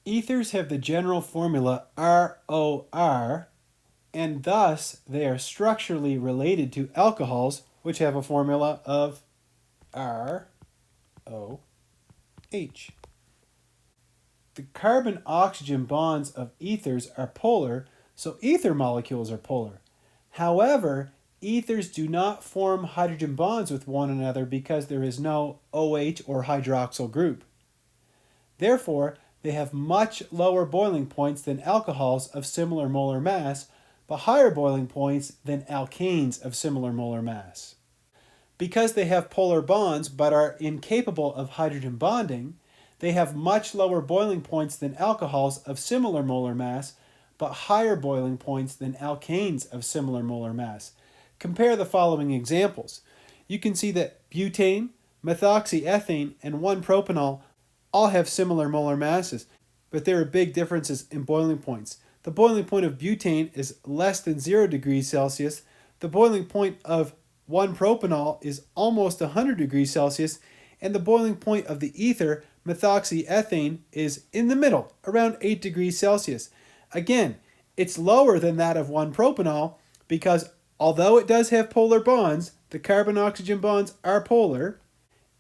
Ethers have the general formula ROR, and thus they are structurally related to alcohols, which have a formula of ROH. The carbon-oxygen bonds of ethers are polar, so ether molecules are polar. However, ethers do not form hydrogen bonds with one another because there is no OH or hydroxyl group. Therefore, they have much lower boiling points than alcohols of similar molar mass, but higher boiling points than alkanes of similar molar mass. Because they have polar bonds but are incapable of hydrogen bonding, they have much lower boiling points than alcohols of similar molar mass, but higher boiling points than alkanes of similar molar mass. Compare the following examples. You can see that butane, methoxyethane, and 1-propanol all have similar molar masses, but there are big differences in boiling points. The boiling point of butane is less than 0 degrees Celsius. The boiling point of 1-propanol is almost 100 degrees Celsius, and the boiling point of the ether, methoxyethane, is in the middle, around 8 degrees Celsius. Again, it's lower than that of 1-propanol because although it does have polar bonds, the carbon-oxygen bonds are polar,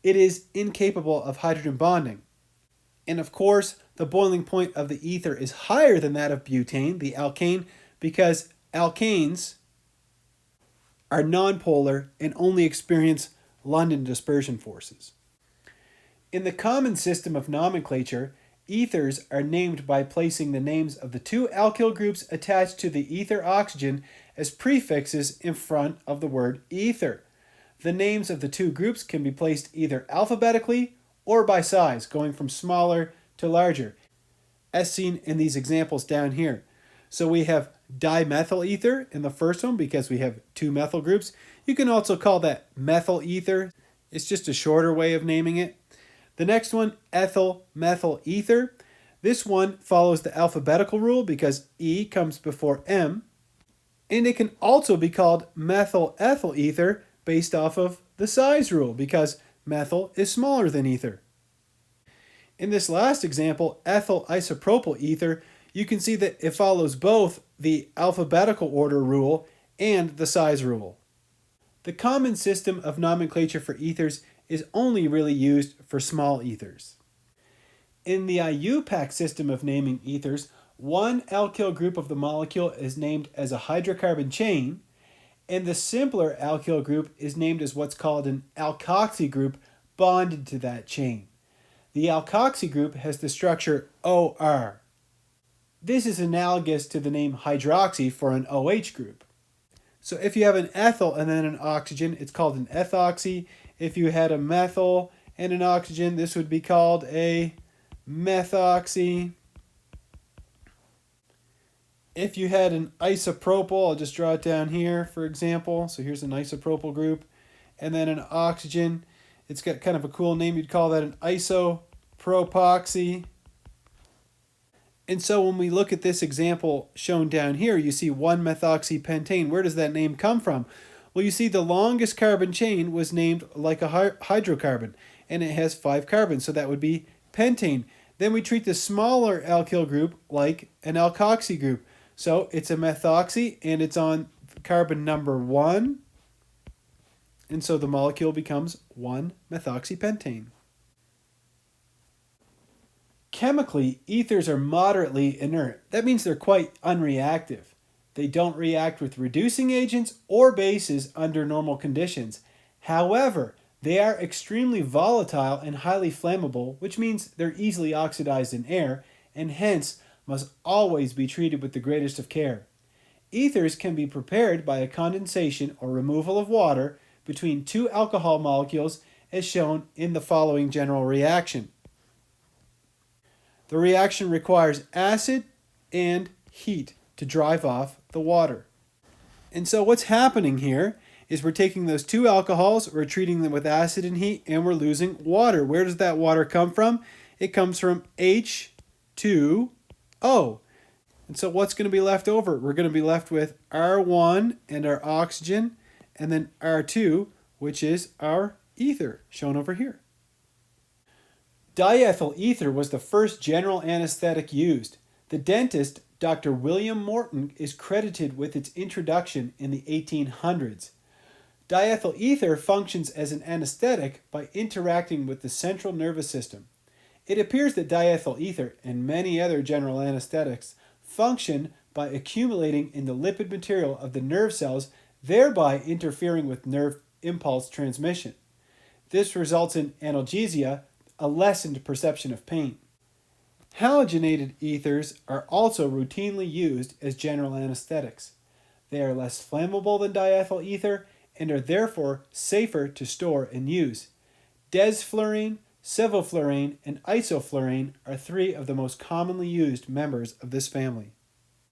it is incapable of hydrogen bonding. And of course, the boiling point of the ether is higher than that of butane, the alkane, because alkanes are nonpolar and only experience London dispersion forces. In the common system of nomenclature, ethers are named by placing the names of the two alkyl groups attached to the ether oxygen as prefixes in front of the word ether. The names of the two groups can be placed either alphabetically or by size, going from smaller to larger, as seen in these examples down here. So we have dimethyl ether in the first one because we have two methyl groups. You can also call that methyl ether. It's just a shorter way of naming it. The next one, ethyl methyl ether. This one follows the alphabetical rule because E comes before M. And it can also be called methyl ethyl ether based off of the size rule because methyl is smaller than ether. In this last example, ethyl isopropyl ether, you can see that it follows both the alphabetical order rule and the size rule. The common system of nomenclature for ethers is only really used for small ethers. In the IUPAC system of naming ethers, one alkyl group of the molecule is named as a hydrocarbon chain, and the simpler alkyl group is named as what's called an alkoxy group bonded to that chain. The alkoxy group has the structure OR. This is analogous to the name hydroxy for an OH group. So if you have an ethyl and then an oxygen, it's called an ethoxy. If you had a methyl and an oxygen, this would be called a methoxy. If you had an isopropyl, I'll just draw it down here for example. So here's an isopropyl group. And then an oxygen, it's got kind of a cool name. You'd call that an isopropoxy. And so when we look at this example shown down here, you see 1-methoxypentane. Where does that name come from? Well, you see the longest carbon chain was named like a hydrocarbon, and it has 5 carbons, so that would be pentane. Then we treat the smaller alkyl group like an alkoxy group. So it's a methoxy, and it's on carbon number 1, and so the molecule becomes 1-methoxypentane. Chemically, ethers are moderately inert. That means they're quite unreactive. They don't react with reducing agents or bases under normal conditions. However, they are extremely volatile and highly flammable, which means they're easily oxidized in air, and hence must always be treated with the greatest of care. Ethers can be prepared by a condensation or removal of water between two alcohol molecules as shown in the following general reaction. The reaction requires acid and heat to drive off the water. And so what's happening here is we're taking those two alcohols, we're treating them with acid and heat, and we're losing water. Where does that water come from? It comes from H2O. And so what's going to be left over? We're going to be left with R1 and our oxygen, and then R2, which is our ether, shown over here. Diethyl ether was the first general anesthetic used. The dentist, Dr. William Morton, is credited with its introduction in the 1800s. Diethyl ether functions as an anesthetic by interacting with the central nervous system. It appears that diethyl ether and many other general anesthetics function by accumulating in the lipid material of the nerve cells, thereby interfering with nerve impulse transmission. This results in analgesia, a lessened perception of pain. Halogenated ethers are also routinely used as general anesthetics. They are less flammable than diethyl ether and are therefore safer to store and use. Desflurane, sevoflurane, and isoflurane are three of the most commonly used members of this family.